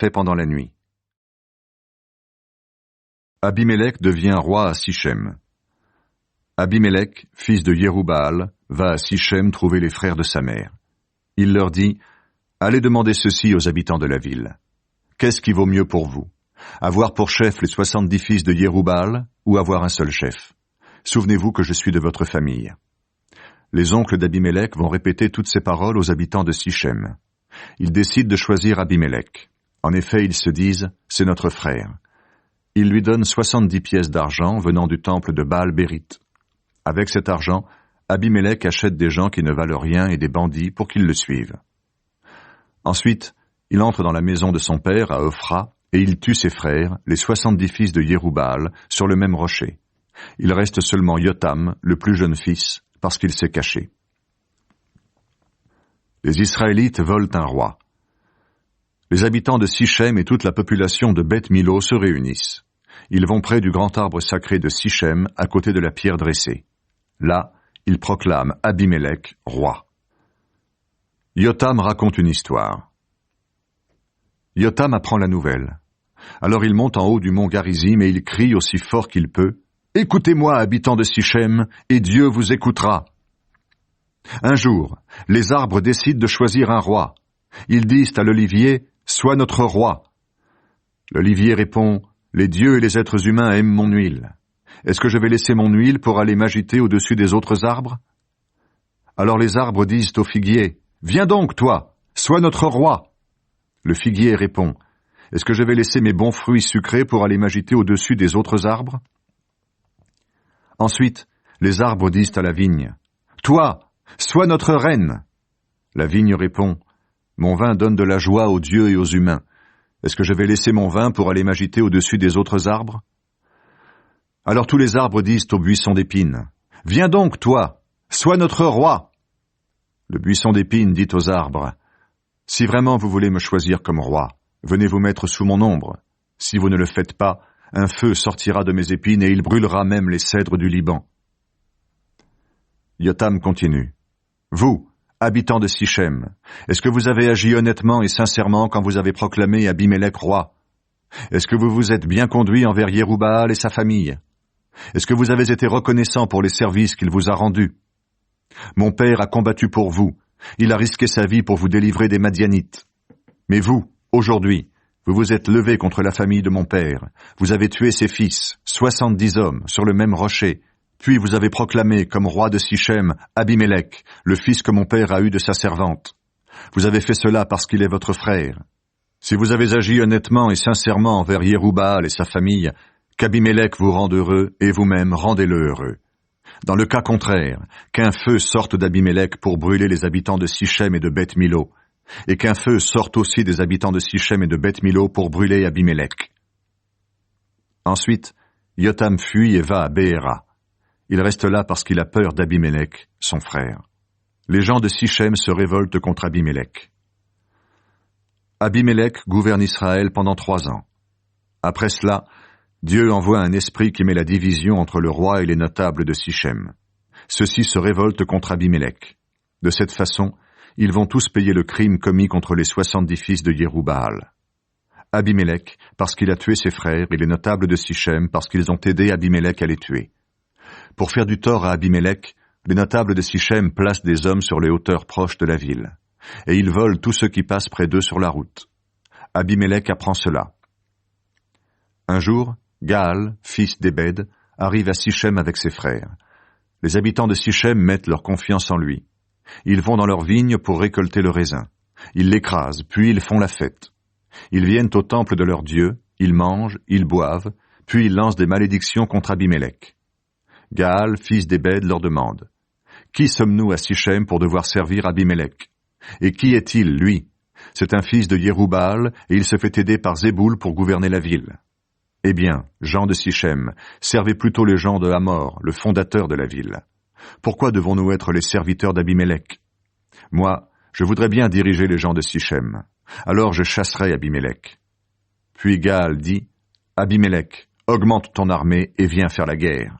fait pendant la nuit. Abimélec devient roi à Sichem. Abimélec, fils de Yérubbaal, va à Sichem trouver les frères de sa mère. Il leur dit, « Allez demander ceci aux habitants de la ville. Qu'est-ce qui vaut mieux pour vous? Avoir pour chef les 70 fils de Yérubbaal ou avoir un seul chef? Souvenez-vous que je suis de votre famille. » Les oncles d'Abimélec vont répéter toutes ces paroles aux habitants de Sichem. Ils décident de choisir Abimélec. En effet, ils se disent, « C'est notre frère. » Ils lui donnent 70 pièces d'argent venant du temple de Baal-Bérith. Avec cet argent, Abimélec achète des gens qui ne valent rien et des bandits pour qu'ils le suivent. Ensuite, il entre dans la maison de son père à Ophra et il tue ses frères, les 70 fils de Yérubbaal, sur le même rocher. Il reste seulement Yotam, le plus jeune fils, parce qu'il s'est caché. Les Israélites veulent un roi. Les habitants de Sichem et toute la population de Beth-Milo se réunissent. Ils vont près du grand arbre sacré de Sichem, à côté de la pierre dressée. Là, ils proclament Abimélec roi. Yotam raconte une histoire. Yotam apprend la nouvelle. Alors il monte en haut du mont Garizim et il crie aussi fort qu'il peut, « Écoutez-moi, habitants de Sichem, et Dieu vous écoutera. » Un jour, les arbres décident de choisir un roi. Ils disent à l'olivier, « Sois notre roi. » L'olivier répond, « Les dieux et les êtres humains aiment mon huile. Est-ce que je vais laisser mon huile pour aller m'agiter au-dessus des autres arbres? » Alors les arbres disent au figuier, « Viens donc, toi, sois notre roi. » Le figuier répond, « Est-ce que je vais laisser mes bons fruits sucrés pour aller m'agiter au-dessus des autres arbres? » Ensuite, les arbres disent à la vigne, « Toi, sois notre reine. » La vigne répond, « Mon vin donne de la joie aux dieux et aux humains. Est-ce que je vais laisser mon vin pour aller m'agiter au-dessus des autres arbres? » Alors tous les arbres disent au buisson d'épines, « Viens donc, toi, sois notre roi. » Le buisson d'épines dit aux arbres, « Si vraiment vous voulez me choisir comme roi, venez vous mettre sous mon ombre. Si vous ne le faites pas, un feu sortira de mes épines et il brûlera même les cèdres du Liban. » Yotam continue, « Vous, habitants de Sichem, est-ce que vous avez agi honnêtement et sincèrement quand vous avez proclamé Abimélec roi? Est-ce que vous vous êtes bien conduit envers Yérubbaal et sa famille? Est-ce que vous avez été reconnaissant pour les services qu'il vous a rendus? Mon père a combattu pour vous. Il a risqué sa vie pour vous délivrer des Madianites. Mais vous, aujourd'hui, vous vous êtes levé contre la famille de mon père. Vous avez tué ses fils, 70 hommes, sur le même rocher. Puis vous avez proclamé comme roi de Sichem Abimélec, le fils que mon père a eu de sa servante. Vous avez fait cela parce qu'il est votre frère. Si vous avez agi honnêtement et sincèrement envers Yérubbaal et sa famille, qu'Abimélec vous rende heureux et vous-même rendez-le heureux. Dans le cas contraire, qu'un feu sorte d'Abimélec pour brûler les habitants de Sichem et de Beth-Milo, et qu'un feu sorte aussi des habitants de Sichem et de Beth-Milo pour brûler Abimélec. » Ensuite, Yotam fuit et va à Béhéra. Il reste là parce qu'il a peur d'Abimélec, son frère. Les gens de Sichem se révoltent contre Abimélec. Abimélec gouverne Israël pendant 3 ans. Après cela, Dieu envoie un esprit qui met la division entre le roi et les notables de Sichem. Ceux-ci se révoltent contre Abimélec. De cette façon, ils vont tous payer le crime commis contre les 70 fils de Yérubbaal. Abimélec, parce qu'il a tué ses frères, et les notables de Sichem, parce qu'ils ont aidé Abimélec à les tuer. Pour faire du tort à Abimélec, les notables de Sichem placent des hommes sur les hauteurs proches de la ville, et ils volent tous ceux qui passent près d'eux sur la route. Abimélec apprend cela. Un jour, Gaal, fils d'Ébed, arrive à Sichem avec ses frères. Les habitants de Sichem mettent leur confiance en lui. Ils vont dans leurs vignes pour récolter le raisin. Ils l'écrasent, puis ils font la fête. Ils viennent au temple de leur Dieu, ils mangent, ils boivent, puis ils lancent des malédictions contre Abimélec. Gaal, fils d'Ébed, leur demande, « Qui sommes-nous à Sichem pour devoir servir Abimélec? Et qui est-il, lui? C'est un fils de Yérubbaal, et il se fait aider par Zéboul pour gouverner la ville. » Eh bien, gens de Sichem, servez plutôt les gens de Hamor, le fondateur de la ville. Pourquoi devons-nous être les serviteurs d'Abimélec? Moi, je voudrais bien diriger les gens de Sichem. Alors je chasserai Abimélec. Puis Gaal dit, Abimélec, augmente ton armée et viens faire la guerre.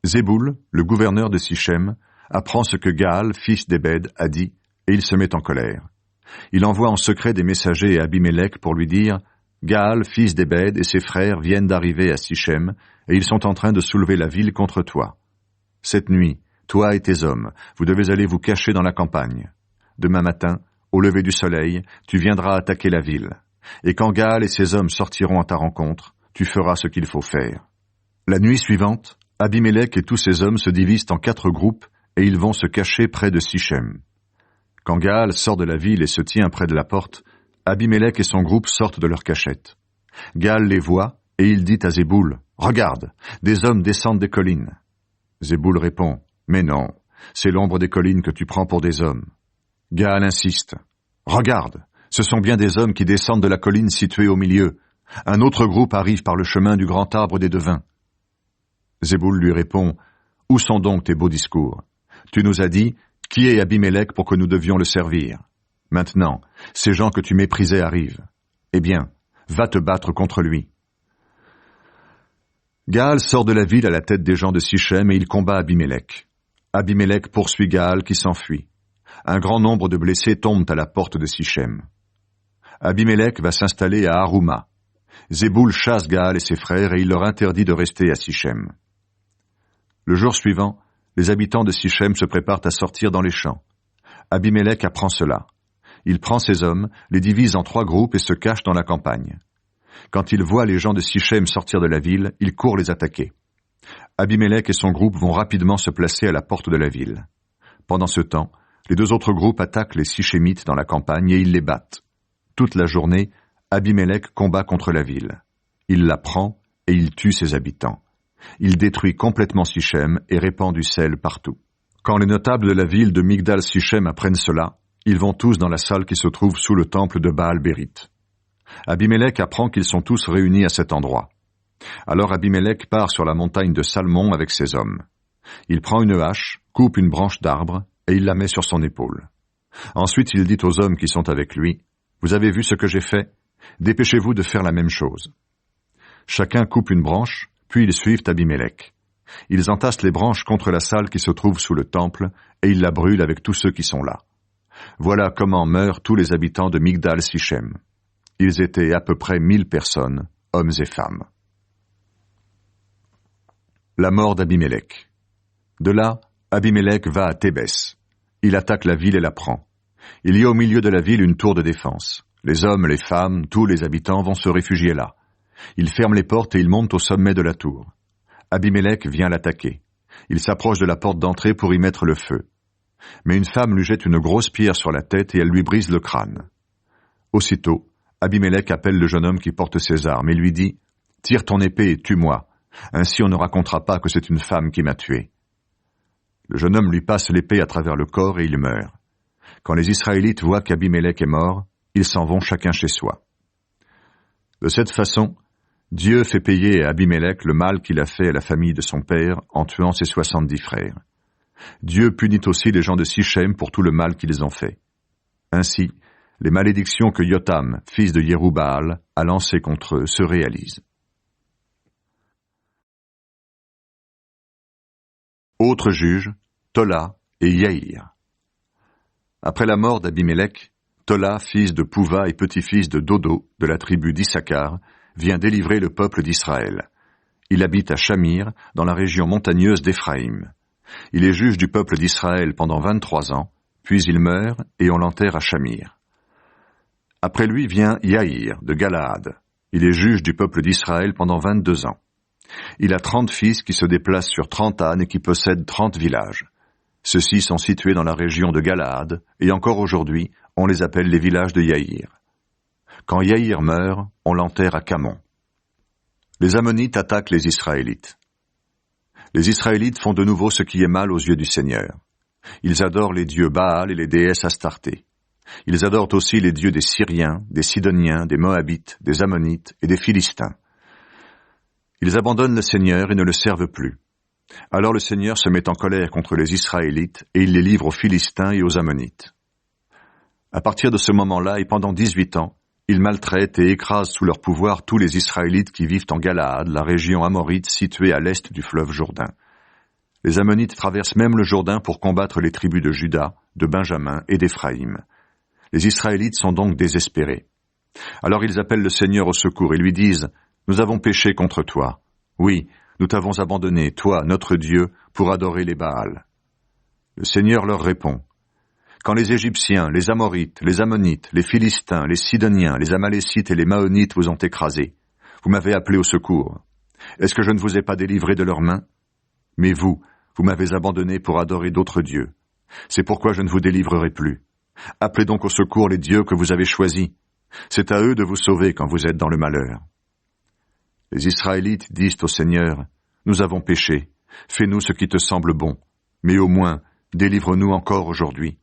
Zéboul, le gouverneur de Sichem, apprend ce que Gaal, fils d'Ébed, a dit, et il se met en colère. Il envoie en secret des messagers à Abimélec pour lui dire « Gaal, fils d'Ébed, et ses frères viennent d'arriver à Sichem, et ils sont en train de soulever la ville contre toi. Cette nuit, toi et tes hommes, vous devez aller vous cacher dans la campagne. Demain matin, au lever du soleil, tu viendras attaquer la ville. Et quand Gaal et ses hommes sortiront à ta rencontre, tu feras ce qu'il faut faire. » La nuit suivante, Abimélec et tous ses hommes se divisent en 4 groupes et ils vont se cacher près de Sichem. Quand Gaal sort de la ville et se tient près de la porte, Abimélec et son groupe sortent de leur cachette. Gaal les voit et il dit à Zéboul « Regarde, des hommes descendent des collines. » Zéboul répond « Mais non, c'est l'ombre des collines que tu prends pour des hommes. » Gaal insiste « Regarde, ce sont bien des hommes qui descendent de la colline située au milieu. Un autre groupe arrive par le chemin du grand arbre des devins. » Zéboul lui répond « Où sont donc tes beaux discours? Tu nous as dit « Qui est Abimélec pour que nous devions le servir ?» Maintenant, ces gens que tu méprisais arrivent. Eh bien, va te battre contre lui. » Gaal sort de la ville à la tête des gens de Sichem et il combat Abimélec. Abimélec poursuit Gaal qui s'enfuit. Un grand nombre de blessés tombent à la porte de Sichem. Abimélec va s'installer à Harouma. Zéboul chasse Gaal et ses frères et il leur interdit de rester à Sichem. Le jour suivant, les habitants de Sichem se préparent à sortir dans les champs. Abimélec apprend cela. Il prend ses hommes, les divise en 3 groupes et se cache dans la campagne. Quand il voit les gens de Sichem sortir de la ville, il court les attaquer. Abimélec et son groupe vont rapidement se placer à la porte de la ville. Pendant ce temps, les 2 autres groupes attaquent les Sichémites dans la campagne et ils les battent. Toute la journée, Abimélec combat contre la ville. Il la prend et il tue ses habitants. Il détruit complètement Sichem et répand du sel partout. Quand les notables de la ville de Migdal-Sichem apprennent cela, ils vont tous dans la salle qui se trouve sous le temple de Baal-Bérith. Abimélec apprend qu'ils sont tous réunis à cet endroit. Alors Abimélec part sur la montagne de Salmon avec ses hommes. Il prend une hache, coupe une branche d'arbre et il la met sur son épaule. Ensuite il dit aux hommes qui sont avec lui « Vous avez vu ce que j'ai fait? Dépêchez-vous de faire la même chose. » Chacun coupe une branche, puis ils suivent Abimélec. Ils entassent les branches contre la salle qui se trouve sous le temple, et ils la brûlent avec tous ceux qui sont là. Voilà comment meurent tous les habitants de Migdal-Sichem. Ils étaient à peu près 1000 personnes, hommes et femmes. La mort d'Abimélec. De là, Abimélec va à Thébès. Il attaque la ville et la prend. Il y a au milieu de la ville une tour de défense. Les hommes, les femmes, tous les habitants vont se réfugier là. Il ferme les portes et il monte au sommet de la tour. Abimélec vient l'attaquer. Il s'approche de la porte d'entrée pour y mettre le feu. Mais une femme lui jette une grosse pierre sur la tête et elle lui brise le crâne. Aussitôt, Abimélec appelle le jeune homme qui porte ses armes et lui dit « Tire ton épée et tue-moi. Ainsi on ne racontera pas que c'est une femme qui m'a tué. » Le jeune homme lui passe l'épée à travers le corps et il meurt. Quand les Israélites voient qu'Abimélec est mort, ils s'en vont chacun chez soi. De cette façon, Dieu fait payer à Abimélec le mal qu'il a fait à la famille de son père en tuant ses 70 frères. Dieu punit aussi les gens de Sichem pour tout le mal qu'ils ont fait. Ainsi, les malédictions que Yotam, fils de Yerubbaal, a lancées contre eux se réalisent. Autres juges, Tola et Yaïr. Après la mort d'Abimélec, Tola, fils de Pouva et petit-fils de Dodo, de la tribu d'Issachar, vient délivrer le peuple d'Israël. Il habite à Shamir, dans la région montagneuse d'Éphraïm. Il est juge du peuple d'Israël pendant 23 ans, puis il meurt et on l'enterre à Shamir. Après lui vient Yaïr, de Galaad. Il est juge du peuple d'Israël pendant 22 ans. Il a 30 fils qui se déplacent sur 30 ânes et qui possèdent 30 villages. Ceux-ci sont situés dans la région de Galaad, et encore aujourd'hui, on les appelle les villages de Yaïr. Quand Yaïr meurt, on l'enterre à Camon. Les Ammonites attaquent les Israélites. Les Israélites font de nouveau ce qui est mal aux yeux du Seigneur. Ils adorent les dieux Baal et les déesses Astarté. Ils adorent aussi les dieux des Syriens, des Sidoniens, des Moabites, des Ammonites et des Philistins. Ils abandonnent le Seigneur et ne le servent plus. Alors le Seigneur se met en colère contre les Israélites et il les livre aux Philistins et aux Ammonites. À partir de ce moment-là et pendant 18 ans, ils maltraitent et écrasent sous leur pouvoir tous les Israélites qui vivent en Galaad, la région amorite située à l'est du fleuve Jourdain. Les Ammonites traversent même le Jourdain pour combattre les tribus de Juda, de Benjamin et d'Éphraïm. Les Israélites sont donc désespérés. Alors ils appellent le Seigneur au secours et lui disent « Nous avons péché contre toi. Oui, nous t'avons abandonné, toi, notre Dieu, pour adorer les Baals. » Le Seigneur leur répond « Quand les Égyptiens, les Amorites, les Ammonites, les Philistins, les Sidoniens, les Amalécites et les Maonites vous ont écrasés, vous m'avez appelé au secours. Est-ce que je ne vous ai pas délivré de leurs mains? Mais vous m'avez abandonné pour adorer d'autres dieux. C'est pourquoi je ne vous délivrerai plus. Appelez donc au secours les dieux que vous avez choisis. C'est à eux de vous sauver quand vous êtes dans le malheur. » Les Israélites disent au Seigneur, « Nous avons péché, fais-nous ce qui te semble bon, mais au moins, délivre-nous encore aujourd'hui. »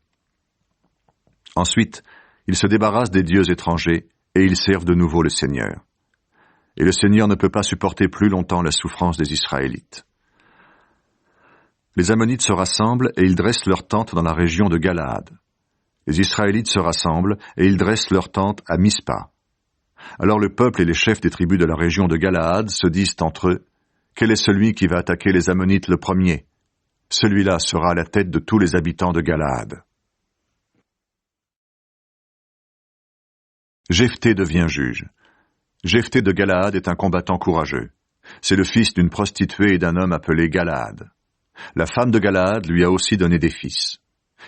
Ensuite, ils se débarrassent des dieux étrangers et ils servent de nouveau le Seigneur. Et le Seigneur ne peut pas supporter plus longtemps la souffrance des Israélites. Les Ammonites se rassemblent et ils dressent leur tente dans la région de Galaad. Les Israélites se rassemblent et ils dressent leur tente à Mispa. Alors le peuple et les chefs des tribus de la région de Galaad se disent entre eux, « Quel est celui qui va attaquer les Ammonites le premier? Celui-là sera à la tête de tous les habitants de Galaad. » Jephthé devient juge. Jephthé de Galaad est un combattant courageux. C'est le fils d'une prostituée et d'un homme appelé Galaad. La femme de Galaad lui a aussi donné des fils.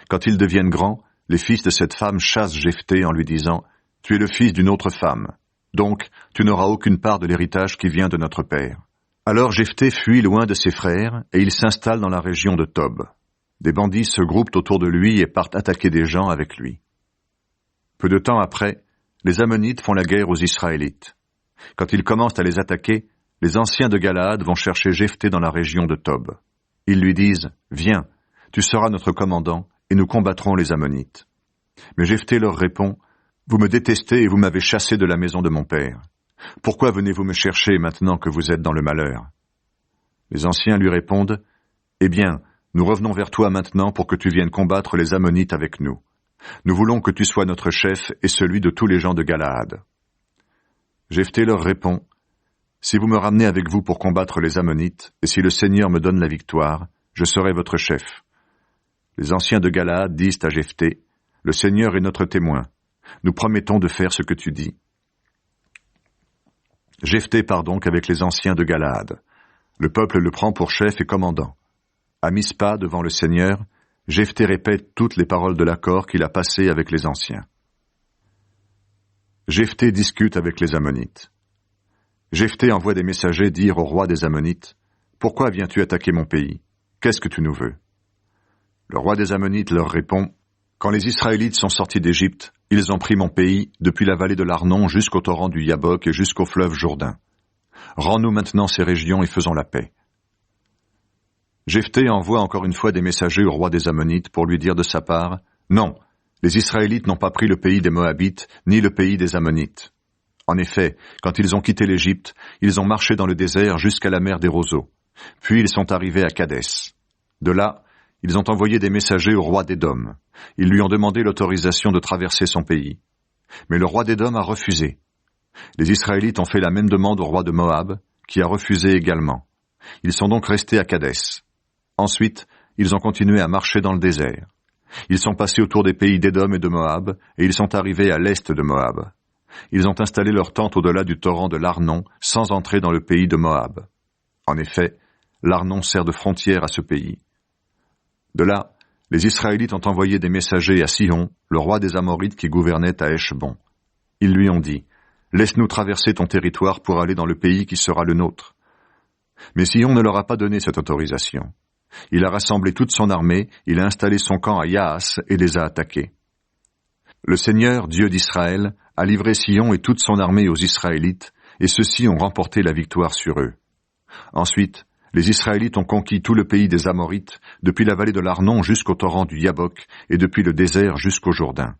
Quand ils deviennent grands, les fils de cette femme chassent Jephthé en lui disant « Tu es le fils d'une autre femme, donc tu n'auras aucune part de l'héritage qui vient de notre père. » Alors Jephthé fuit loin de ses frères et il s'installe dans la région de Tob. Des bandits se groupent autour de lui et partent attaquer des gens avec lui. Peu de temps après, les Ammonites font la guerre aux Israélites. Quand ils commencent à les attaquer, les anciens de Galaad vont chercher Jephthé dans la région de Tob. Ils lui disent « Viens, tu seras notre commandant, et nous combattrons les Ammonites. » Mais Jephthé leur répond « Vous me détestez et vous m'avez chassé de la maison de mon père. Pourquoi venez-vous me chercher maintenant que vous êtes dans le malheur ?» Les anciens lui répondent « Eh bien, nous revenons vers toi maintenant pour que tu viennes combattre les Ammonites avec nous. Nous voulons que tu sois notre chef et celui de tous les gens de Galaad. » Jephthé leur répond « Si vous me ramenez avec vous pour combattre les Ammonites, et si le Seigneur me donne la victoire, je serai votre chef. » Les anciens de Galaad disent à Jephthé, « Le Seigneur est notre témoin. Nous promettons de faire ce que tu dis. » Jephthé part donc avec les anciens de Galaad. Le peuple le prend pour chef et commandant. À Mispa, devant le Seigneur, Jephthé répète toutes les paroles de l'accord qu'il a passé avec les anciens. Jephthé discute avec les Ammonites. Jephthé envoie des messagers dire au roi des Ammonites, « Pourquoi viens-tu attaquer mon pays? Qu'est-ce que tu nous veux? » Le roi des Ammonites leur répond, « Quand les Israélites sont sortis d'Égypte, ils ont pris mon pays depuis la vallée de l'Arnon jusqu'au torrent du Yabok et jusqu'au fleuve Jourdain. Rends-nous maintenant ces régions et faisons la paix. » Jephthé envoie encore une fois des messagers au roi des Ammonites pour lui dire de sa part, « Non, les Israélites n'ont pas pris le pays des Moabites, ni le pays des Ammonites. En effet, quand ils ont quitté l'Égypte, ils ont marché dans le désert jusqu'à la mer des Roseaux. Puis ils sont arrivés à Kadès. De là, ils ont envoyé des messagers au roi d'Édom. Ils lui ont demandé l'autorisation de traverser son pays. Mais le roi d'Édom a refusé. Les Israélites ont fait la même demande au roi de Moab, qui a refusé également. Ils sont donc restés à Kadès. Ensuite, ils ont continué à marcher dans le désert. Ils sont passés autour des pays d'Édom et de Moab, et ils sont arrivés à l'est de Moab. Ils ont installé leur tente au-delà du torrent de l'Arnon, sans entrer dans le pays de Moab. En effet, l'Arnon sert de frontière à ce pays. De là, les Israélites ont envoyé des messagers à Sihon, le roi des Amorites qui gouvernait à Heshbon. Ils lui ont dit, « Laisse-nous traverser ton territoire pour aller dans le pays qui sera le nôtre. » Mais Sihon ne leur a pas donné cette autorisation. Il a rassemblé toute son armée, il a installé son camp à Yaas et les a attaqués. Le Seigneur, Dieu d'Israël, a livré Sihon et toute son armée aux Israélites, et ceux-ci ont remporté la victoire sur eux. Ensuite, les Israélites ont conquis tout le pays des Amorites, depuis la vallée de l'Arnon jusqu'au torrent du Yabok, et depuis le désert jusqu'au Jourdain.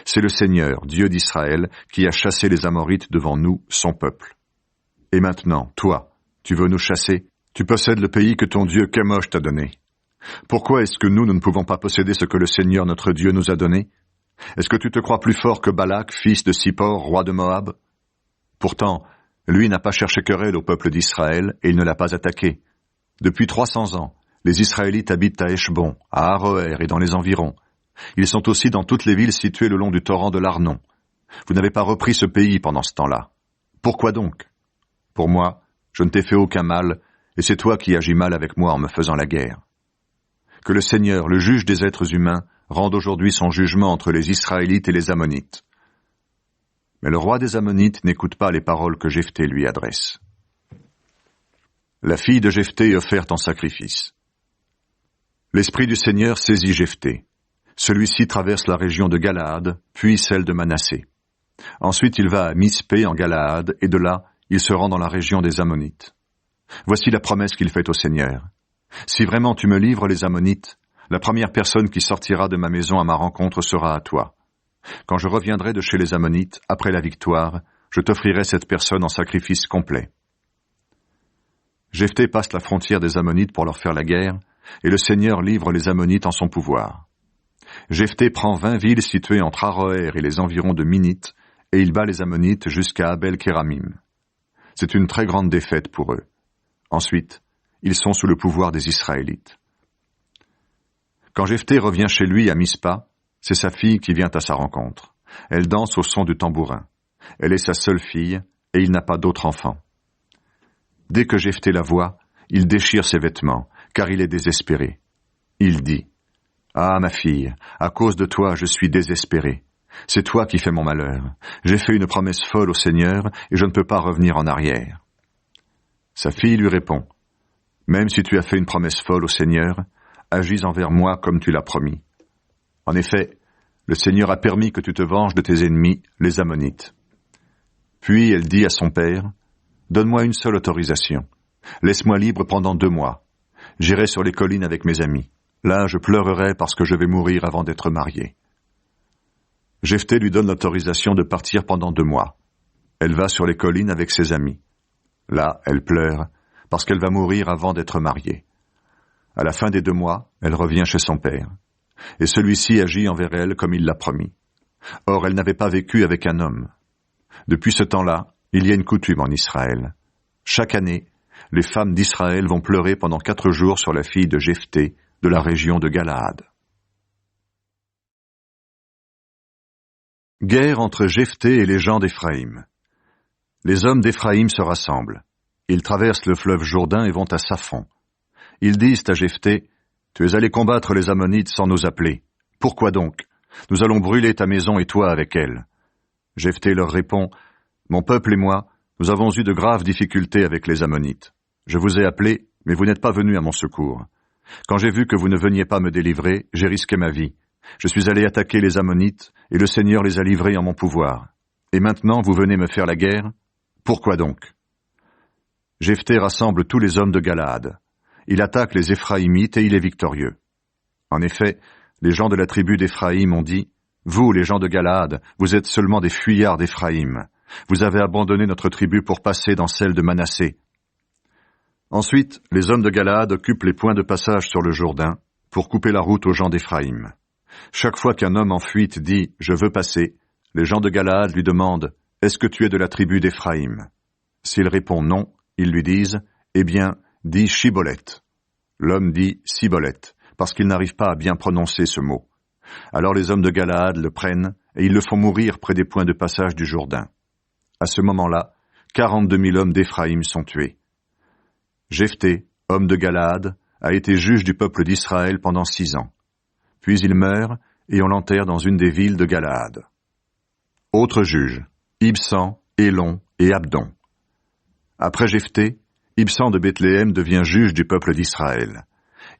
C'est le Seigneur, Dieu d'Israël, qui a chassé les Amorites devant nous, son peuple. Et maintenant, toi, tu veux nous chasser? Tu possèdes le pays que ton Dieu Kemosh t'a donné. Pourquoi est-ce que nous ne pouvons pas posséder ce que le Seigneur notre Dieu nous a donné? Est-ce que tu te crois plus fort que Balak, fils de Sippor, roi de Moab? Pourtant, lui n'a pas cherché querelle au peuple d'Israël et il ne l'a pas attaqué. Depuis 300 ans, les Israélites habitent à Heshbon, à Aroër et dans les environs. Ils sont aussi dans toutes les villes situées le long du torrent de l'Arnon. Vous n'avez pas repris ce pays pendant ce temps-là. Pourquoi donc? Pour moi, je ne t'ai fait aucun mal, et c'est toi qui agis mal avec moi en me faisant la guerre. Que le Seigneur, le juge des êtres humains, rende aujourd'hui son jugement entre les Israélites et les Ammonites. Mais le roi des Ammonites n'écoute pas les paroles que Jephthé lui adresse. La fille de Jephthé est offerte en sacrifice. L'Esprit du Seigneur saisit Jephthé. Celui-ci traverse la région de Galaad, puis celle de Manassé. Ensuite il va à Mispé en Galaad, et de là, il se rend dans la région des Ammonites. Voici la promesse qu'il fait au Seigneur. Si vraiment tu me livres les Ammonites, la première personne qui sortira de ma maison à ma rencontre sera à toi. Quand je reviendrai de chez les Ammonites, après la victoire, je t'offrirai cette personne en sacrifice complet. Jephthé passe la frontière des Ammonites pour leur faire la guerre, et le Seigneur livre les Ammonites en son pouvoir. Jephthé prend 20 villes situées entre Aroër et les environs de Minite, et il bat les Ammonites jusqu'à Abel-Kéramim. C'est une très grande défaite pour eux. Ensuite, ils sont sous le pouvoir des Israélites. Quand Jephthé revient chez lui à Mispa, c'est sa fille qui vient à sa rencontre. Elle danse au son du tambourin. Elle est sa seule fille, et il n'a pas d'autre enfant. Dès que Jephthé la voit, il déchire ses vêtements, car il est désespéré. Il dit, « Ah, ma fille, à cause de toi, je suis désespéré. C'est toi qui fais mon malheur. J'ai fait une promesse folle au Seigneur, et je ne peux pas revenir en arrière. » Sa fille lui répond, « Même si tu as fait une promesse folle au Seigneur, agis envers moi comme tu l'as promis. En effet, le Seigneur a permis que tu te venges de tes ennemis, les Ammonites. » Puis elle dit à son père, « Donne-moi une seule autorisation. Laisse-moi libre pendant 2 mois. J'irai sur les collines avec mes amis. Là, je pleurerai parce que je vais mourir avant d'être marié. » Jephthé lui donne l'autorisation de partir pendant 2 mois. Elle va sur les collines avec ses amis. Là, elle pleure parce qu'elle va mourir avant d'être mariée. À la fin des 2 mois, elle revient chez son père. Et celui-ci agit envers elle comme il l'a promis. Or, elle n'avait pas vécu avec un homme. Depuis ce temps-là, il y a une coutume en Israël. Chaque année, les femmes d'Israël vont pleurer pendant 4 jours sur la fille de Jephthé de la région de Galaad. Guerre entre Jephthé et les gens d'Éphraïm. Les hommes d'Éphraïm se rassemblent. Ils traversent le fleuve Jourdain et vont à Saphon. Ils disent à Jephthé, « Tu es allé combattre les Ammonites sans nous appeler. Pourquoi donc? Nous allons brûler ta maison et toi avec elle. » Jephthé leur répond, « Mon peuple et moi, nous avons eu de graves difficultés avec les Ammonites. Je vous ai appelé, mais vous n'êtes pas venus à mon secours. Quand j'ai vu que vous ne veniez pas me délivrer, j'ai risqué ma vie. Je suis allé attaquer les Ammonites, et le Seigneur les a livrés en mon pouvoir. Et maintenant vous venez me faire la guerre? Pourquoi donc? » Jephthé rassemble tous les hommes de Galaad. Il attaque les Éphraïmites et il est victorieux. En effet, les gens de la tribu d'Éphraïm ont dit, « Vous, les gens de Galaad, vous êtes seulement des fuyards d'Éphraïm. Vous avez abandonné notre tribu pour passer dans celle de Manassé. » Ensuite, les hommes de Galaad occupent les points de passage sur le Jourdain pour couper la route aux gens d'Éphraïm. Chaque fois qu'un homme en fuite dit « Je veux passer », les gens de Galaad lui demandent « Est-ce que tu es de la tribu d'Éphraïm » S'il répond non, ils lui disent « Eh bien, dis Shiboleth ». L'homme dit Siboleth, parce qu'il n'arrive pas à bien prononcer ce mot. Alors les hommes de Galaad le prennent et ils le font mourir près des points de passage du Jourdain. À ce moment-là, 42 000 hommes d'Éphraïm sont tués. Jephthé, homme de Galaad, a été juge du peuple d'Israël pendant 6 ans. Puis il meurt et on l'enterre dans une des villes de Galaad. Autres juges, Ibsan, Élon et Abdon. Après Jephthé, Ibsan de Bethléem devient juge du peuple d'Israël.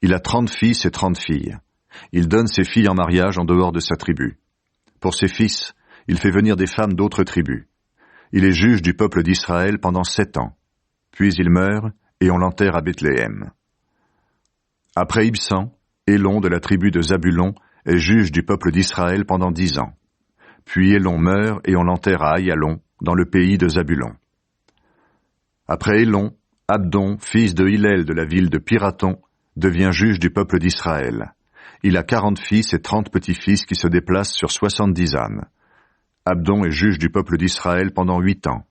Il a 30 fils et 30 filles. Il donne ses filles en mariage en dehors de sa tribu. Pour ses fils, il fait venir des femmes d'autres tribus. Il est juge du peuple d'Israël pendant 7 ans. Puis il meurt et on l'enterre à Bethléem. Après Ibsan, Élon de la tribu de Zabulon est juge du peuple d'Israël pendant 10 ans. Puis Élon meurt et on l'enterre à Aïalon, dans le pays de Zabulon. Après Élon, Abdon, fils de Hillel de la ville de Pirathon, devient juge du peuple d'Israël. Il a 40 fils et 30 petits-fils qui se déplacent sur 70 ânes. Abdon est juge du peuple d'Israël pendant 8 ans.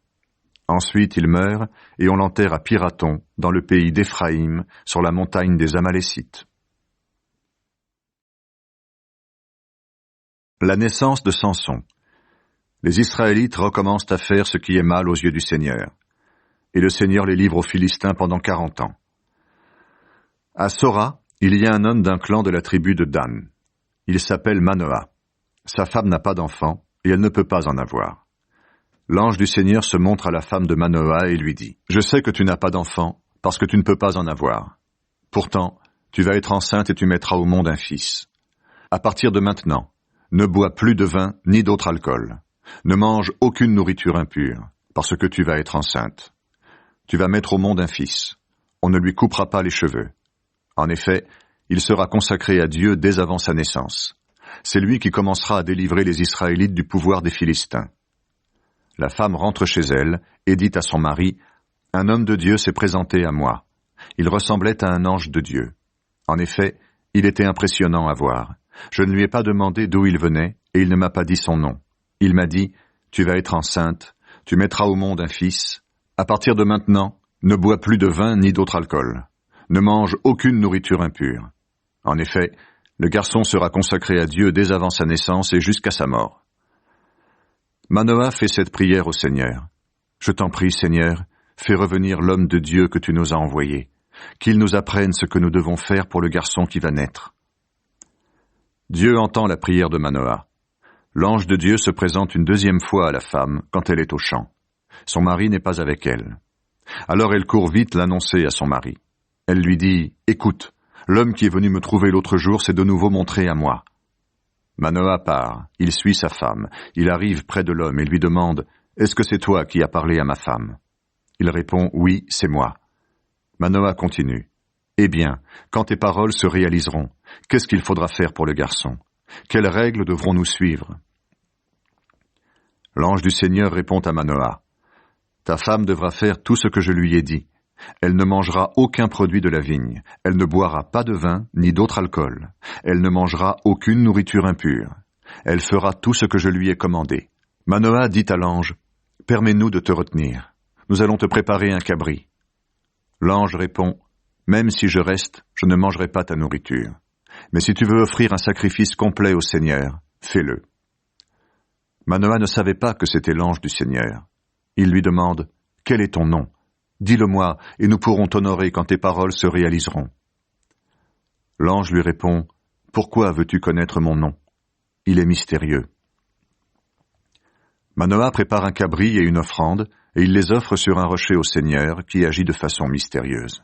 Ensuite il meurt et on l'enterre à Pirathon, dans le pays d'Éphraïm, sur la montagne des Amalécites. La naissance de Samson. Les Israélites recommencent à faire ce qui est mal aux yeux du Seigneur. Et le Seigneur les livre aux Philistins pendant 40 ans. À Sora, il y a un homme d'un clan de la tribu de Dan. Il s'appelle Manoah. Sa femme n'a pas d'enfant, et elle ne peut pas en avoir. L'ange du Seigneur se montre à la femme de Manoah et lui dit, « Je sais que tu n'as pas d'enfant, parce que tu ne peux pas en avoir. Pourtant, tu vas être enceinte et tu mettras au monde un fils. À partir de maintenant, ne bois plus de vin ni d'autre alcool. Ne mange aucune nourriture impure, parce que tu vas être enceinte. Tu vas mettre au monde un fils. On ne lui coupera pas les cheveux. En effet, il sera consacré à Dieu dès avant sa naissance. C'est lui qui commencera à délivrer les Israélites du pouvoir des Philistins. » La femme rentre chez elle et dit à son mari, « Un homme de Dieu s'est présenté à moi. Il ressemblait à un ange de Dieu. En effet, il était impressionnant à voir. Je ne lui ai pas demandé d'où il venait, et il ne m'a pas dit son nom. Il m'a dit, « Tu vas être enceinte, tu mettras au monde un fils. À partir de maintenant, ne bois plus de vin ni d'autre alcool. Ne mange aucune nourriture impure. » En effet, le garçon sera consacré à Dieu dès avant sa naissance et jusqu'à sa mort. Manoah fait cette prière au Seigneur. « Je t'en prie, Seigneur, fais revenir l'homme de Dieu que tu nous as envoyé, qu'il nous apprenne ce que nous devons faire pour le garçon qui va naître. » Dieu entend la prière de Manoah. L'ange de Dieu se présente une deuxième fois à la femme quand elle est au champ. Son mari n'est pas avec elle. Alors elle court vite l'annoncer à son mari. Elle lui dit, « Écoute, l'homme qui est venu me trouver l'autre jour s'est de nouveau montré à moi. » Manoah part, il suit sa femme, il arrive près de l'homme et lui demande, « Est-ce que c'est toi qui as parlé à ma femme ?» Il répond, « Oui, c'est moi. » Manoah continue, « Eh bien, quand tes paroles se réaliseront, qu'est-ce qu'il faudra faire pour le garçon? Quelles règles devrons-nous suivre ?» L'ange du Seigneur répond à Manoah, « Ta femme devra faire tout ce que je lui ai dit. Elle ne mangera aucun produit de la vigne, elle ne boira pas de vin ni d'autre alcool, elle ne mangera aucune nourriture impure. Elle fera tout ce que je lui ai commandé. » Manoah dit à l'ange, « Permets-nous de te retenir. Nous allons te préparer un cabri. » L'ange répond, « Même si je reste, je ne mangerai pas ta nourriture. Mais si tu veux offrir un sacrifice complet au Seigneur, fais-le. » Manoah ne savait pas que c'était l'ange du Seigneur. Il lui demande, « Quel est ton nom ? Dis-le-moi, et nous pourrons t'honorer quand tes paroles se réaliseront. » L'ange lui répond, « Pourquoi veux-tu connaître mon nom? Il est mystérieux. » Manoah prépare un cabri et une offrande, et il les offre sur un rocher au Seigneur, qui agit de façon mystérieuse.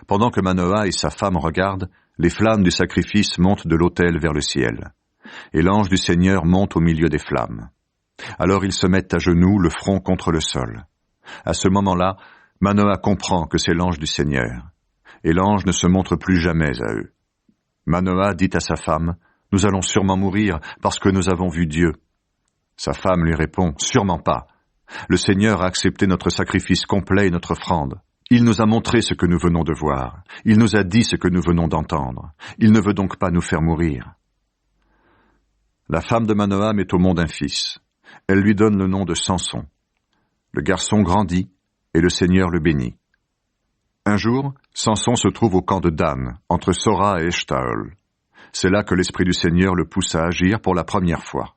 Pendant que Manoah et sa femme regardent, les flammes du sacrifice montent de l'autel vers le ciel, et l'ange du Seigneur monte au milieu des flammes. Alors ils se mettent à genoux, le front contre le sol. À ce moment-là, Manoah comprend que c'est l'ange du Seigneur, et l'ange ne se montre plus jamais à eux. Manoah dit à sa femme, « Nous allons sûrement mourir parce que nous avons vu Dieu. » Sa femme lui répond, « Sûrement pas. Le Seigneur a accepté notre sacrifice complet et notre offrande. Il nous a montré ce que nous venons de voir. Il nous a dit ce que nous venons d'entendre. Il ne veut donc pas nous faire mourir. » La femme de Manoah met au monde un fils. Elle lui donne le nom de Samson. Le garçon grandit, et le Seigneur le bénit. Un jour, Samson se trouve au camp de Dan, entre Sora et Eshtaol. C'est là que l'Esprit du Seigneur le pousse à agir pour la première fois.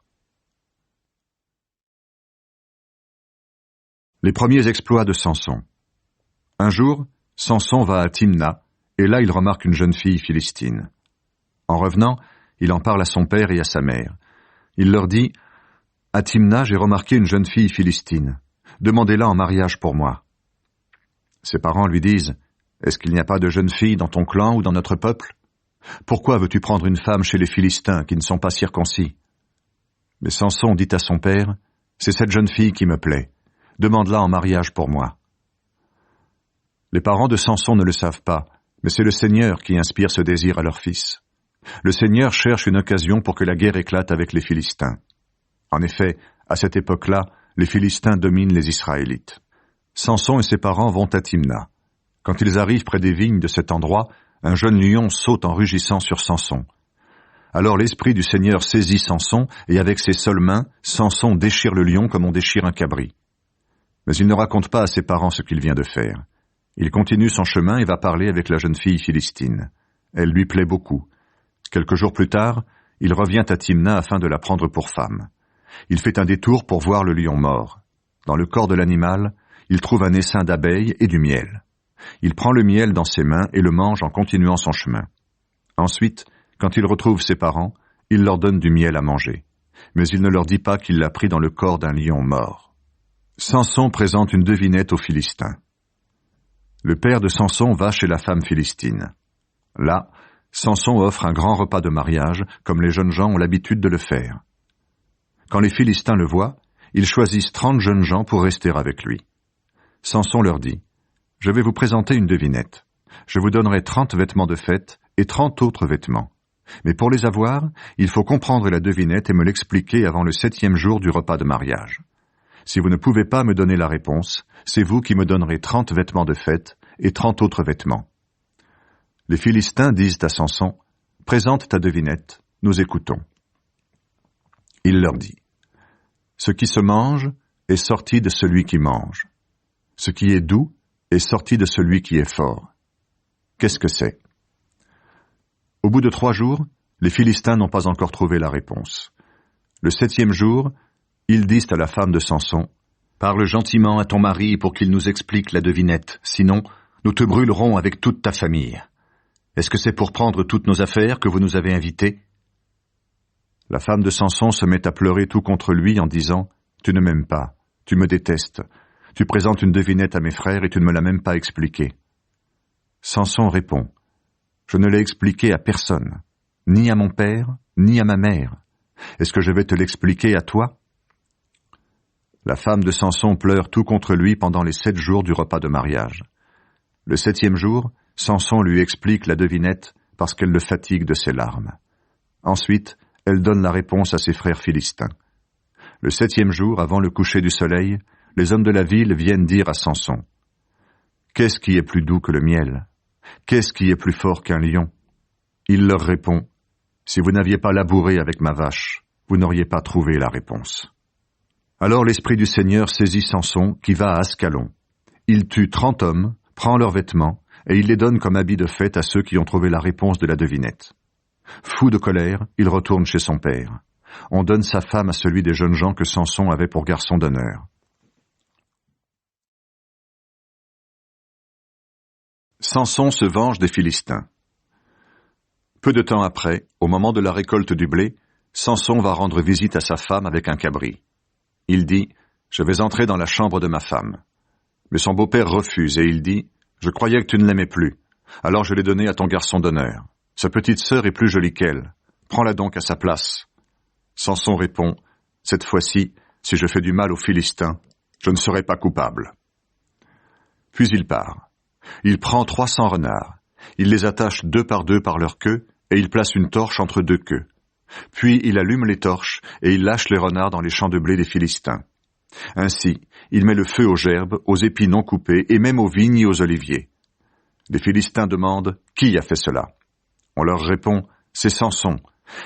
Les premiers exploits de Samson. Un jour, Samson va à Timna, et là il remarque une jeune fille philistine. En revenant, il en parle à son père et à sa mère. Il leur dit, « À Timna, j'ai remarqué une jeune fille philistine. Demandez-la en mariage pour moi. » Ses parents lui disent, « Est-ce qu'il n'y a pas de jeune fille dans ton clan ou dans notre peuple? Pourquoi veux-tu prendre une femme chez les Philistins qui ne sont pas circoncis? » Mais Samson dit à son père, « C'est cette jeune fille qui me plaît. Demande-la en mariage pour moi. » Les parents de Samson ne le savent pas, mais c'est le Seigneur qui inspire ce désir à leur fils. Le Seigneur cherche une occasion pour que la guerre éclate avec les Philistins. En effet, à cette époque-là, les Philistins dominent les Israélites. Samson et ses parents vont à Timna. Quand ils arrivent près des vignes de cet endroit, un jeune lion saute en rugissant sur Samson. Alors l'Esprit du Seigneur saisit Samson, et avec ses seules mains, Samson déchire le lion comme on déchire un cabri. Mais il ne raconte pas à ses parents ce qu'il vient de faire. Il continue son chemin et va parler avec la jeune fille philistine. Elle lui plaît beaucoup. Quelques jours plus tard, il revient à Timna afin de la prendre pour femme. Il fait un détour pour voir le lion mort. Dans le corps de l'animal, il trouve un essaim d'abeilles et du miel. Il prend le miel dans ses mains et le mange en continuant son chemin. Ensuite, quand il retrouve ses parents, il leur donne du miel à manger. Mais il ne leur dit pas qu'il l'a pris dans le corps d'un lion mort. Samson présente une devinette aux Philistins. Le père de Samson va chez la femme philistine. Là, Samson offre un grand repas de mariage, comme les jeunes gens ont l'habitude de le faire. Quand les Philistins le voient, ils choisissent 30 jeunes gens pour rester avec lui. Samson leur dit, « Je vais vous présenter une devinette. Je vous donnerai 30 vêtements de fête et 30 autres vêtements. Mais pour les avoir, il faut comprendre la devinette et me l'expliquer avant le 7e jour du repas de mariage. Si vous ne pouvez pas me donner la réponse, c'est vous qui me donnerez 30 vêtements de fête et 30 autres vêtements. » Les Philistins disent à Samson, « Présente ta devinette, nous écoutons. » Il leur dit, « Ce qui se mange est sorti de celui qui mange. Ce qui est doux est sorti de celui qui est fort. Qu'est-ce que c'est ?» Au bout de 3 jours, les Philistins n'ont pas encore trouvé la réponse. Le 7e jour, ils disent à la femme de Samson, « Parle gentiment à ton mari pour qu'il nous explique la devinette, sinon nous te brûlerons avec toute ta famille. Est-ce que c'est pour prendre toutes nos affaires que vous nous avez invités ?» La femme de Samson se met à pleurer tout contre lui en disant, « Tu ne m'aimes pas, tu me détestes, tu présentes une devinette à mes frères et tu ne me l'as même pas expliquée. » Samson répond, « Je ne l'ai expliquée à personne, ni à mon père, ni à ma mère. Est-ce que je vais te l'expliquer à toi ?» La femme de Samson pleure tout contre lui pendant les 7 jours du repas de mariage. Le 7e jour, Samson lui explique la devinette parce qu'elle le fatigue de ses larmes. Ensuite, elle donne la réponse à ses frères philistins. Le 7e jour, avant le coucher du soleil, les hommes de la ville viennent dire à Samson, « Qu'est-ce qui est plus doux que le miel? Qu'est-ce qui est plus fort qu'un lion ?» Il leur répond, « Si vous n'aviez pas labouré avec ma vache, vous n'auriez pas trouvé la réponse. » Alors l'Esprit du Seigneur saisit Samson, qui va à Ascalon. Il tue 30 hommes, prend leurs vêtements, et il les donne comme habits de fête à ceux qui ont trouvé la réponse de la devinette. Fou de colère, il retourne chez son père. On donne sa femme à celui des jeunes gens que Samson avait pour garçon d'honneur. Samson se venge des Philistins. Peu de temps après, au moment de la récolte du blé, Samson va rendre visite à sa femme avec un cabri. Il dit, « Je vais entrer dans la chambre de ma femme. » Mais son beau-père refuse et il dit, « Je croyais que tu ne l'aimais plus. Alors je l'ai donnée à ton garçon d'honneur. Sa petite sœur est plus jolie qu'elle. Prends-la donc à sa place. » Samson répond, « Cette fois-ci, si je fais du mal aux Philistins, je ne serai pas coupable. » Puis il part. Il prend 300 renards. Il les attache 2 par 2 par leur queue et il place une torche entre 2 queues. Puis il allume les torches et il lâche les renards dans les champs de blé des Philistins. Ainsi, il met le feu aux gerbes, aux épis non coupés et même aux vignes et aux oliviers. Les Philistins demandent « Qui a fait cela ?» On leur répond « C'est Samson.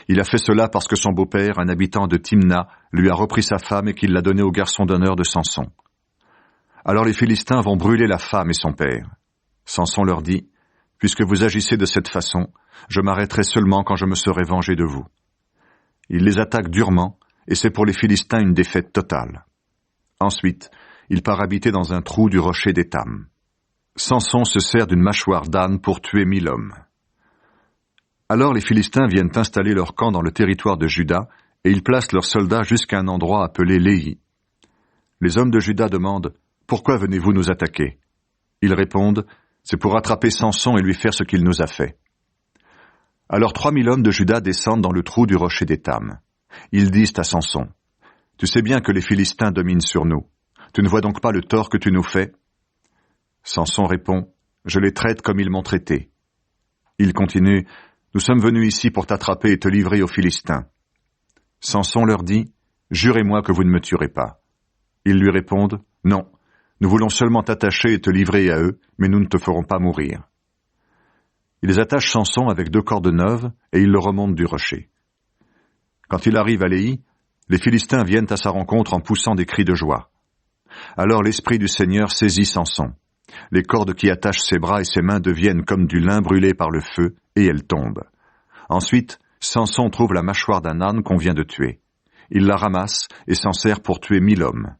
Il a fait cela parce que son beau-père, un habitant de Timna, lui a repris sa femme et qu'il l'a donnée au garçon d'honneur de Samson. » Alors les Philistins vont brûler la femme et son père. Samson leur dit « Puisque vous agissez de cette façon, je m'arrêterai seulement quand je me serai vengé de vous. » Il les attaque durement, et c'est pour les Philistins une défaite totale. Ensuite, il part habiter dans un trou du rocher d'Étam. Samson se sert d'une mâchoire d'âne pour tuer 1000 hommes. Alors les Philistins viennent installer leur camp dans le territoire de Juda, et ils placent leurs soldats jusqu'à un endroit appelé Léhi. Les hommes de Juda demandent « Pourquoi venez-vous nous attaquer ?» Ils répondent « C'est pour attraper Samson et lui faire ce qu'il nous a fait. » Alors 3000 hommes de Juda descendent dans le trou du rocher d'Étam. Ils disent à Samson, « Tu sais bien que les Philistins dominent sur nous. Tu ne vois donc pas le tort que tu nous fais ?» Samson répond, « Je les traite comme ils m'ont traité. » Il continue, « Nous sommes venus ici pour t'attraper et te livrer aux Philistins. » Samson leur dit, « Jurez-moi que vous ne me tuerez pas. » Ils lui répondent, « Non, nous voulons seulement t'attacher et te livrer à eux, mais nous ne te ferons pas mourir. » Ils attachent Samson avec 2 cordes neuves et ils le remontent du rocher. Quand il arrive à Léhi, les Philistins viennent à sa rencontre en poussant des cris de joie. Alors l'Esprit du Seigneur saisit Samson. Les cordes qui attachent ses bras et ses mains deviennent comme du lin brûlé par le feu et elles tombent. Ensuite, Samson trouve la mâchoire d'un âne qu'on vient de tuer. Il la ramasse et s'en sert pour tuer 1000 hommes.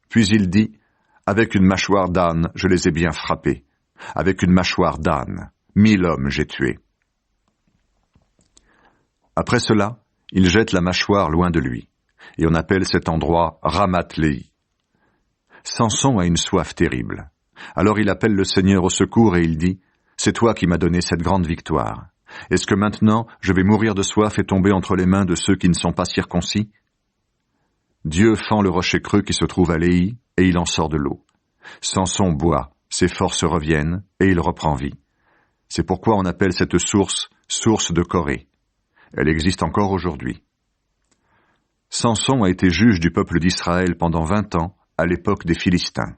Puis il dit, « Avec une mâchoire d'âne, je les ai bien frappés. Avec une mâchoire d'âne, 1000 hommes j'ai tués. » Après cela, il jette la mâchoire loin de lui, et on appelle cet endroit Ramath-Léhi. Samson a une soif terrible. Alors il appelle le Seigneur au secours et il dit, « C'est toi qui m'as donné cette grande victoire. Est-ce que maintenant je vais mourir de soif et tomber entre les mains de ceux qui ne sont pas circoncis ?» Dieu fend le rocher creux qui se trouve à Léhi, et il en sort de l'eau. Samson boit, ses forces reviennent, et il reprend vie. C'est pourquoi on appelle cette source « source de Corée ». Elle existe encore aujourd'hui. Samson a été juge du peuple d'Israël pendant 20 ans, à l'époque des Philistins.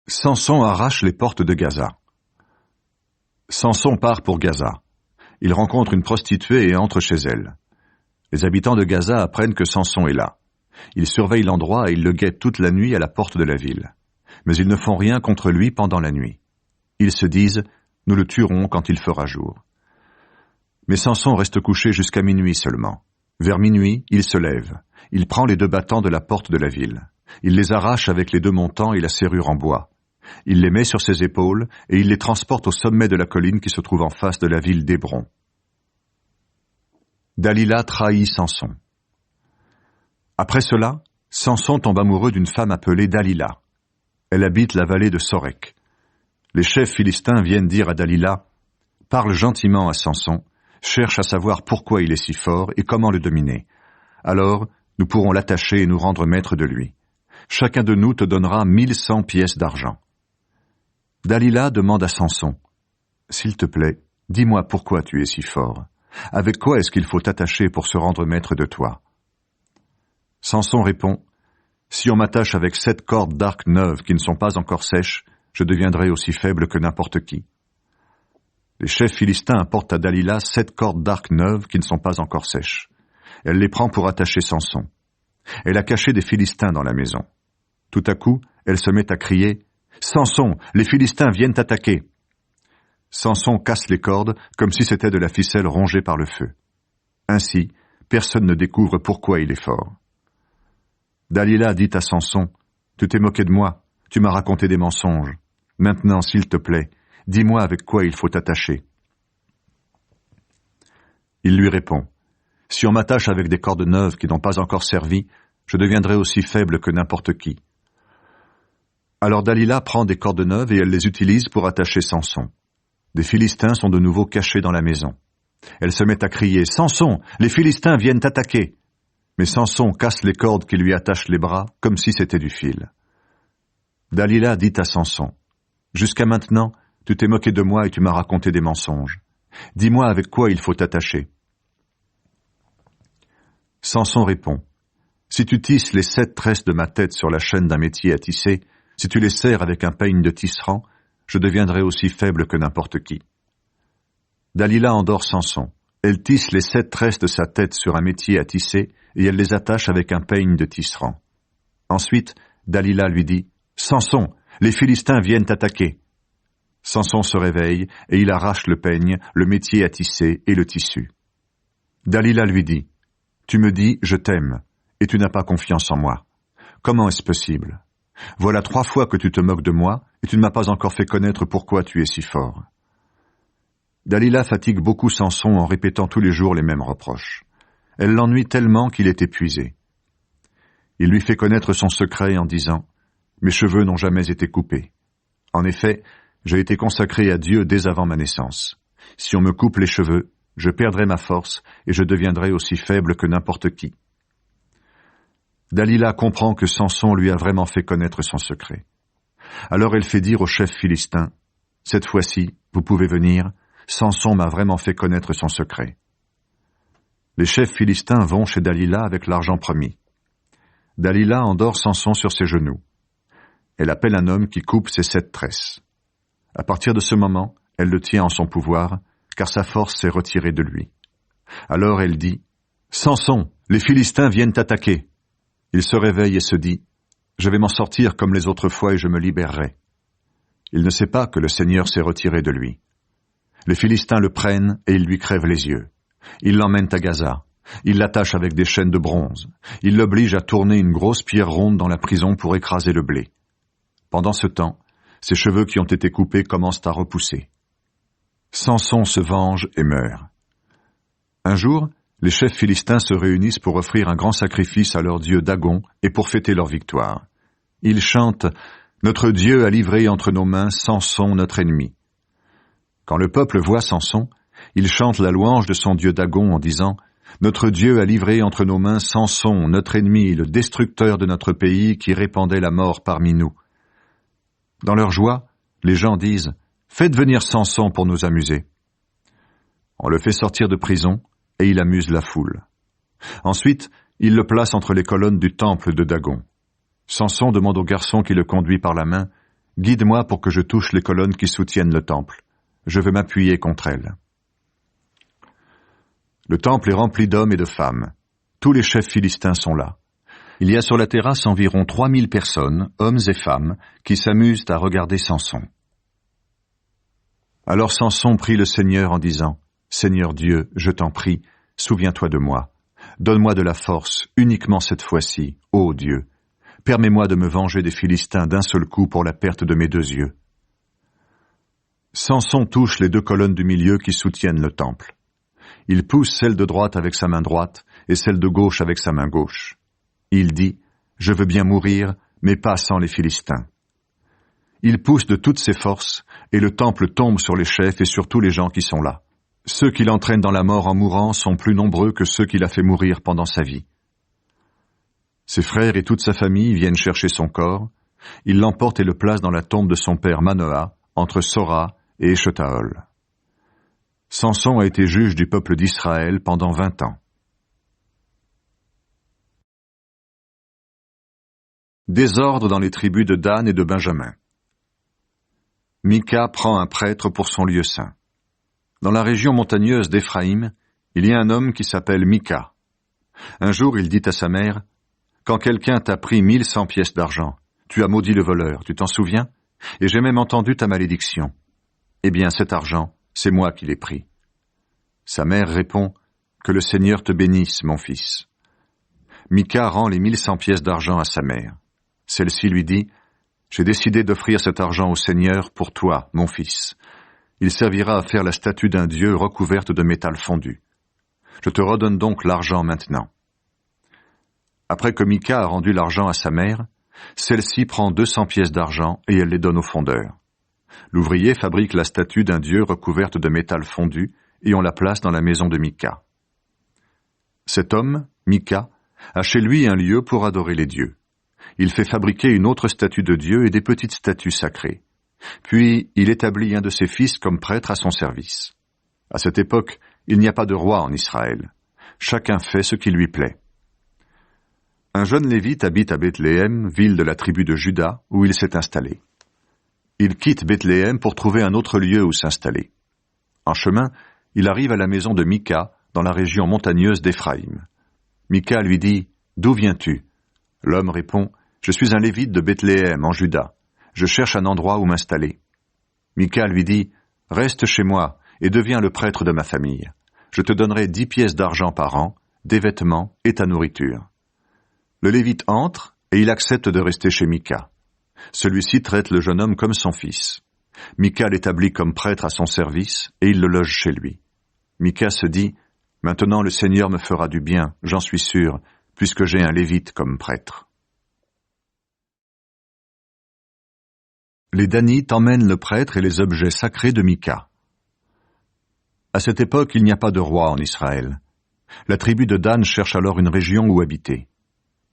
Samson arrache les portes de Gaza. Samson part pour Gaza. Il rencontre une prostituée et entre chez elle. Les habitants de Gaza apprennent que Samson est là. Ils surveillent l'endroit et ils le guettent toute la nuit à la porte de la ville. Mais ils ne font rien contre lui pendant la nuit. Ils se disent « Nous le tuerons quand il fera jour ». Mais Samson reste couché jusqu'à minuit seulement. Vers minuit, il se lève. Il prend les 2 battants de la porte de la ville. Il les arrache avec les 2 montants et la serrure en bois. Il les met sur ses épaules et il les transporte au sommet de la colline qui se trouve en face de la ville d'Hébron. Dalila trahit Samson. Après cela, Samson tombe amoureux d'une femme appelée Dalila. Elle habite la vallée de Sorek. Les chefs philistins viennent dire à Dalila, « Parle gentiment à Samson, cherche à savoir pourquoi il est si fort et comment le dominer. Alors, nous pourrons l'attacher et nous rendre maîtres de lui. Chacun de nous te donnera 1100 pièces d'argent. » Dalila demande à Samson, « S'il te plaît, dis-moi pourquoi tu es si fort. Avec quoi est-ce qu'il faut t'attacher pour se rendre maître de toi ?» Samson répond, « Si on m'attache avec 7 cordes d'arc neuves qui ne sont pas encore sèches, je deviendrai aussi faible que n'importe qui. » Les chefs philistins apportent à Dalila 7 cordes d'arc neuves qui ne sont pas encore sèches. Elle les prend pour attacher Samson. Elle a caché des Philistins dans la maison. Tout à coup, elle se met à crier, « Samson, les Philistins viennent t'attaquer !» Samson casse les cordes comme si c'était de la ficelle rongée par le feu. Ainsi, personne ne découvre pourquoi il est fort. Dalila dit à Samson, « Tu t'es moqué de moi, tu m'as raconté des mensonges. Maintenant, s'il te plaît, dis-moi avec quoi il faut t'attacher. » Il lui répond, « Si on m'attache avec des cordes neuves qui n'ont pas encore servi, je deviendrai aussi faible que n'importe qui. » Alors Dalila prend des cordes neuves et elle les utilise pour attacher Samson. Des Philistins sont de nouveau cachés dans la maison. Elle se met à crier, « Samson, les Philistins viennent t'attaquer !» Mais Samson casse les cordes qui lui attachent les bras comme si c'était du fil. Dalila dit à Samson, « Jusqu'à maintenant, tu t'es moqué de moi et tu m'as raconté des mensonges. Dis-moi avec quoi il faut t'attacher. » Samson répond, « Si tu tisses les 7 tresses de ma tête sur la chaîne d'un métier à tisser, si tu les serres avec un peigne de tisserand, je deviendrai aussi faible que n'importe qui. » Dalila endort Samson. Elle tisse les 7 tresses de sa tête sur un métier à tisser et elle les attache avec un peigne de tisserand. Ensuite, Dalila lui dit, « Samson, les Philistins viennent t'attaquer. » Samson se réveille et il arrache le peigne, le métier à tisser et le tissu. Dalila lui dit, « Tu me dis, je t'aime, et tu n'as pas confiance en moi. Comment est-ce possible? Voilà 3 fois que tu te moques de moi, et tu ne m'as pas encore fait connaître pourquoi tu es si fort. » Dalila fatigue beaucoup Samson en répétant tous les jours les mêmes reproches. Elle l'ennuie tellement qu'il est épuisé. Il lui fait connaître son secret en disant, « Mes cheveux n'ont jamais été coupés. En effet, j'ai été consacré à Dieu dès avant ma naissance. Si on me coupe les cheveux, je perdrai ma force et je deviendrai aussi faible que n'importe qui. » Dalila comprend que Samson lui a vraiment fait connaître son secret. Alors elle fait dire au chef philistin, « Cette fois-ci, vous pouvez venir, Samson m'a vraiment fait connaître son secret. » Les chefs philistins vont chez Dalila avec l'argent promis. Dalila endort Samson sur ses genoux. Elle appelle un homme qui coupe ses 7 tresses. À partir de ce moment, elle le tient en son pouvoir, car sa force s'est retirée de lui. Alors elle dit, « Samson, les Philistins viennent t'attaquer. » Il se réveille et se dit, « Je vais m'en sortir comme les autres fois et je me libérerai. » Il ne sait pas que le Seigneur s'est retiré de lui. Les Philistins le prennent et ils lui crèvent les yeux. Ils l'emmènent à Gaza. Ils l'attachent avec des chaînes de bronze. Ils l'obligent à tourner une grosse pierre ronde dans la prison pour écraser le blé. Pendant ce temps, ses cheveux qui ont été coupés commencent à repousser. Samson se venge et meurt. Un jour, les chefs philistins se réunissent pour offrir un grand sacrifice à leur dieu Dagon et pour fêter leur victoire. Ils chantent « Notre Dieu a livré entre nos mains Samson, notre ennemi ». Quand le peuple voit Samson, il chante la louange de son dieu Dagon en disant « Notre Dieu a livré entre nos mains Samson, notre ennemi, le destructeur de notre pays qui répandait la mort parmi nous. » Dans leur joie, les gens disent « Faites venir Samson pour nous amuser. » On le fait sortir de prison et il amuse la foule. Ensuite, il le place entre les colonnes du temple de Dagon. Samson demande au garçon qui le conduit par la main « Guide-moi pour que je touche les colonnes qui soutiennent le temple. Je veux m'appuyer contre elles. » Le temple est rempli d'hommes et de femmes. Tous les chefs philistins sont là. Il y a sur la terrasse environ 3000 personnes, hommes et femmes, qui s'amusent à regarder Samson. Alors Samson prie le Seigneur en disant « Seigneur Dieu, je t'en prie, souviens-toi de moi. Donne-moi de la force, uniquement cette fois-ci, ô Dieu. Permets-moi de me venger des Philistins d'un seul coup pour la perte de mes 2 yeux. » Samson touche les 2 colonnes du milieu qui soutiennent le temple. Il pousse celle de droite avec sa main droite et celle de gauche avec sa main gauche. Il dit « Je veux bien mourir, mais pas sans les Philistins. » Il pousse de toutes ses forces et le temple tombe sur les chefs et sur tous les gens qui sont là. Ceux qui l'entraînent dans la mort en mourant sont plus nombreux que ceux qu'il a fait mourir pendant sa vie. Ses frères et toute sa famille viennent chercher son corps. Ils l'emportent et le placent dans la tombe de son père Manoah, entre Sora et Échetaol. Samson a été juge du peuple d'Israël pendant 20 ans. Désordre dans les tribus de Dan et de Benjamin. Mika prend un prêtre pour son lieu saint. Dans la région montagneuse d'Éphraïm, il y a un homme qui s'appelle Mika. Un jour, il dit à sa mère, « Quand quelqu'un t'a pris 1100 pièces d'argent, tu as maudit le voleur, tu t'en souviens? Et j'ai même entendu ta malédiction. Eh bien, cet argent, c'est moi qui l'ai pris. » Sa mère répond, « Que le Seigneur te bénisse, mon fils. » Mika rend les 1100 pièces d'argent à sa mère. Celle-ci lui dit, « J'ai décidé d'offrir cet argent au Seigneur pour toi, mon fils. Il servira à faire la statue d'un dieu recouverte de métal fondu. Je te redonne donc l'argent maintenant. » Après que Mika a rendu l'argent à sa mère, celle-ci prend 200 pièces d'argent et elle les donne au fondeur. L'ouvrier fabrique la statue d'un dieu recouverte de métal fondu et on la place dans la maison de Mika. Cet homme, Mika, a chez lui un lieu pour adorer les dieux. Il fait fabriquer une autre statue de Dieu et des petites statues sacrées. Puis, il établit un de ses fils comme prêtre à son service. À cette époque, il n'y a pas de roi en Israël. Chacun fait ce qui lui plaît. Un jeune Lévite habite à Bethléem, ville de la tribu de Juda, où il s'est installé. Il quitte Bethléem pour trouver un autre lieu où s'installer. En chemin, il arrive à la maison de Mika, dans la région montagneuse d'Éphraïm. Mika lui dit « D'où viens-tu » L'homme répond « Je suis un Lévite de Bethléem, en Juda. Je cherche un endroit où m'installer. » Mika lui dit « Reste chez moi et deviens le prêtre de ma famille. Je te donnerai 10 pièces d'argent par an, des vêtements et ta nourriture. » Le Lévite entre et il accepte de rester chez Mika. Celui-ci traite le jeune homme comme son fils. Mika l'établit comme prêtre à son service et il le loge chez lui. Mika se dit « Maintenant le Seigneur me fera du bien, j'en suis sûr, puisque j'ai un Lévite comme prêtre. » Les Danites emmènent le prêtre et les objets sacrés de Mika. À cette époque, il n'y a pas de roi en Israël. La tribu de Dan cherche alors une région où habiter.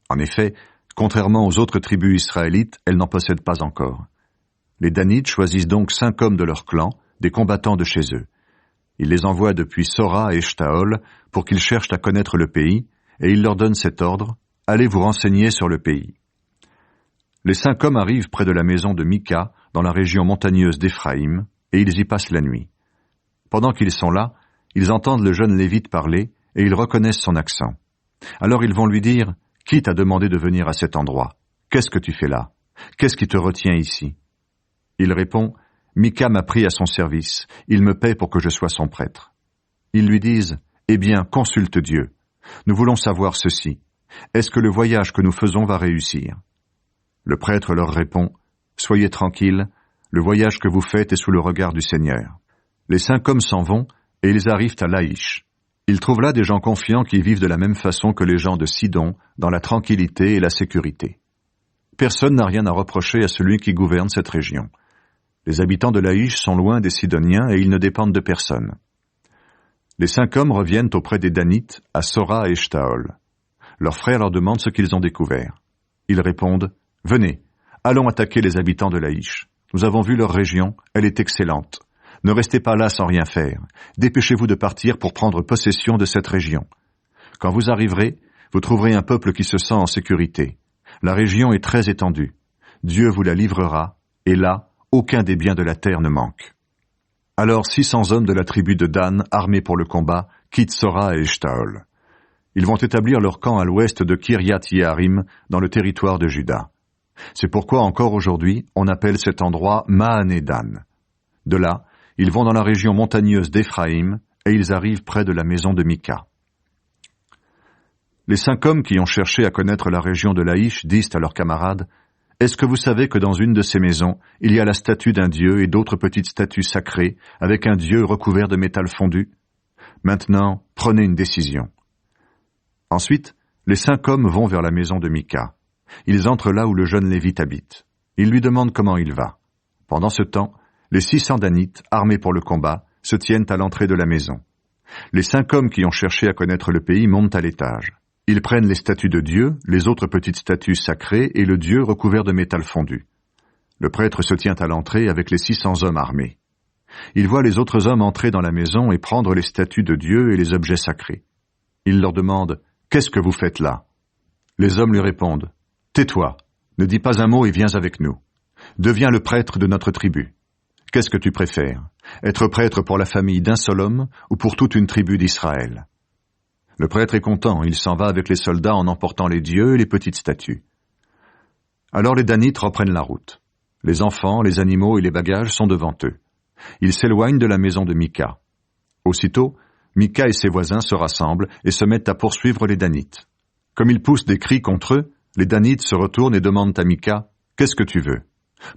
En effet, contrairement aux autres tribus israélites, elle n'en possède pas encore. Les Danites choisissent donc 5 hommes de leur clan, des combattants de chez eux. Ils les envoient depuis Sora et Échetaol pour qu'ils cherchent à connaître le pays, et ils leur donnent cet ordre, « Allez vous renseigner sur le pays. » Les 5 hommes arrivent près de la maison de Mika, dans la région montagneuse d'Éphraïm, et ils y passent la nuit. Pendant qu'ils sont là, ils entendent le jeune Lévite parler, et ils reconnaissent son accent. Alors ils vont lui dire, « Qui t'a demandé de venir à cet endroit? Qu'est-ce que tu fais là? Qu'est-ce qui te retient ici ?» Il répond, « Mika m'a pris à son service, il me paie pour que je sois son prêtre. » Ils lui disent, « Eh bien, consulte Dieu. Nous voulons savoir ceci. Est-ce que le voyage que nous faisons va réussir ?» Le prêtre leur répond, « Soyez tranquilles, le voyage que vous faites est sous le regard du Seigneur. » Les 5 hommes s'en vont, et ils arrivent à Laïch. Ils trouvent là des gens confiants qui vivent de la même façon que les gens de Sidon, dans la tranquillité et la sécurité. Personne n'a rien à reprocher à celui qui gouverne cette région. Les habitants de Laïch sont loin des Sidoniens et ils ne dépendent de personne. Les 5 hommes reviennent auprès des Danites, à Sora et Eshtaol. Leurs frères leur demandent ce qu'ils ont découvert. Ils répondent, « Venez, allons attaquer les habitants de Laïch. Nous avons vu leur région, elle est excellente. Ne restez pas là sans rien faire. Dépêchez-vous de partir pour prendre possession de cette région. Quand vous arriverez, vous trouverez un peuple qui se sent en sécurité. La région est très étendue. Dieu vous la livrera, et là, aucun des biens de la terre ne manque. » Alors 600 hommes de la tribu de Dan, armés pour le combat, quittent Sora et Eshtaol. Ils vont établir leur camp à l'ouest de Kiryat-Yearim, dans le territoire de Juda. C'est pourquoi encore aujourd'hui, on appelle cet endroit Mahané-Dan. De là, ils vont dans la région montagneuse d'Éphraïm, et ils arrivent près de la maison de Mika. Les 5 hommes qui ont cherché à connaître la région de Laïch disent à leurs camarades, « Est-ce que vous savez que dans une de ces maisons, il y a la statue d'un dieu et d'autres petites statues sacrées, avec un dieu recouvert de métal fondu? Maintenant, prenez une décision. » Ensuite, les 5 hommes vont vers la maison de Mika. Ils entrent là où le jeune Lévite habite. Ils lui demandent comment il va. Pendant ce temps, les 600 Danites, armés pour le combat, se tiennent à l'entrée de la maison. Les 5 hommes qui ont cherché à connaître le pays montent à l'étage. Ils prennent les statues de Dieu, les autres petites statues sacrées et le Dieu recouvert de métal fondu. Le prêtre se tient à l'entrée avec les 600 hommes armés. Il voit les autres hommes entrer dans la maison et prendre les statues de Dieu et les objets sacrés. Il leur demande, « Qu'est-ce que vous faites là ?» Les hommes lui répondent, « Tais-toi, ne dis pas un mot et viens avec nous. Deviens le prêtre de notre tribu. Qu'est-ce que tu préfères, être prêtre pour la famille d'un seul homme ou pour toute une tribu d'Israël ?» Le prêtre est content, il s'en va avec les soldats en emportant les dieux et les petites statues. Alors les Danites reprennent la route. Les enfants, les animaux et les bagages sont devant eux. Ils s'éloignent de la maison de Mika. Aussitôt, Mika et ses voisins se rassemblent et se mettent à poursuivre les Danites. Comme ils poussent des cris contre eux, les Danites se retournent et demandent à Mika, « Qu'est-ce que tu veux?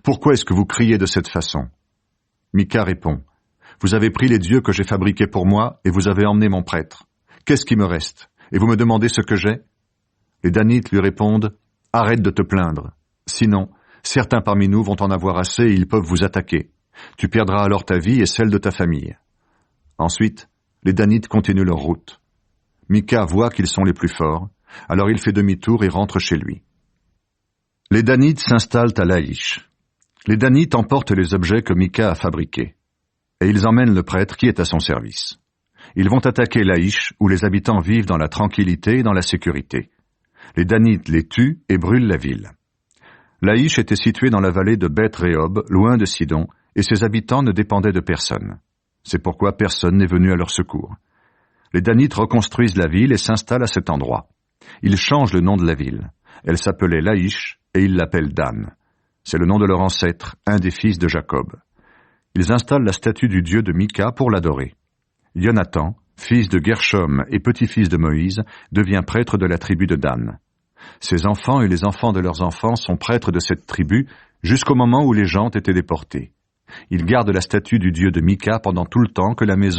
Pourquoi est-ce que vous criez de cette façon ?» Mika répond, « Vous avez pris les dieux que j'ai fabriqués pour moi et vous avez emmené mon prêtre. Qu'est-ce qui me reste? Et vous me demandez ce que j'ai? » Les Danites lui répondent, « Arrête de te plaindre. Sinon, certains parmi nous vont en avoir assez et ils peuvent vous attaquer. Tu perdras alors ta vie et celle de ta famille. » Ensuite, les Danites continuent leur route. Mika voit qu'ils sont les plus forts, alors il fait demi-tour et rentre chez lui. Les Danites s'installent à Laïch. Les Danites emportent les objets que Mika a fabriqués, et ils emmènent le prêtre qui est à son service. Ils vont attaquer Laïch, où les habitants vivent dans la tranquillité et dans la sécurité. Les Danites les tuent et brûlent la ville. Laïch était située dans la vallée de Beth-Rehob, loin de Sidon, et ses habitants ne dépendaient de personne. C'est pourquoi personne n'est venu à leur secours. Les Danites reconstruisent la ville et s'installent à cet endroit. Ils changent le nom de la ville. Elle s'appelait Laïch et ils l'appellent Dan. C'est le nom de leur ancêtre, un des fils de Jacob. Ils installent la statue du dieu de Mika pour l'adorer. Jonathan, fils de Gershom et petit-fils de Moïse, devient prêtre de la tribu de Dan. Ses enfants et les enfants de leurs enfants sont prêtres de cette tribu jusqu'au moment où les gens étaient déportés. Ils gardent la statue du dieu de Mika pendant tout le temps que la maison